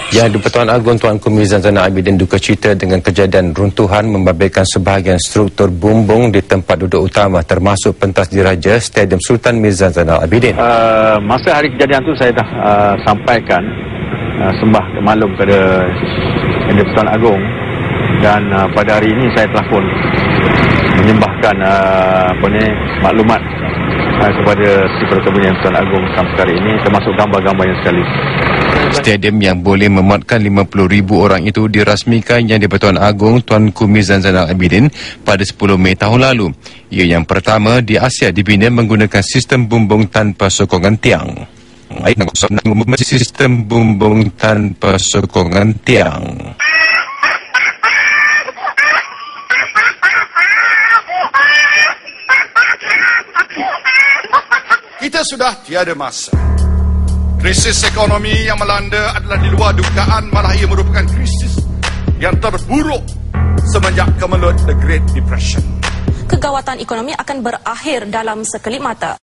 Yang di-Pertuan Agong Tuanku Mizan Zainal Abidin duka cita dengan kejadian runtuhan membabitkan sebahagian struktur bumbung di tempat duduk utama termasuk pentas diraja Stadium Sultan Mizan Zainal Abidin. Masa hari kejadian itu saya dah sampaikan sembah maklum kepada Yang di-Pertuan Agong, dan pada hari ini saya telah pun menyembahkan maklumat kepada si Perkebunian Yang di-Pertuan Agong sampai hari ini, termasuk gambar-gambarnya sekali. Stadium yang boleh memuatkan 50,000 orang itu dirasmikan Yang di-Pertuan Agong Tuanku Mizan Zainal Abidin pada 10 Mei tahun lalu. Ia yang pertama di Asia dibina menggunakan sistem bumbung tanpa sokongan tiang. Sistem bumbung tanpa sokongan tiang. Kita sudah tiada masa. Krisis ekonomi yang melanda adalah di luar dugaan, malah ia merupakan krisis yang terburuk semenjak kemelut The Great Depression. Kegawatan ekonomi akan berakhir dalam sekelip mata.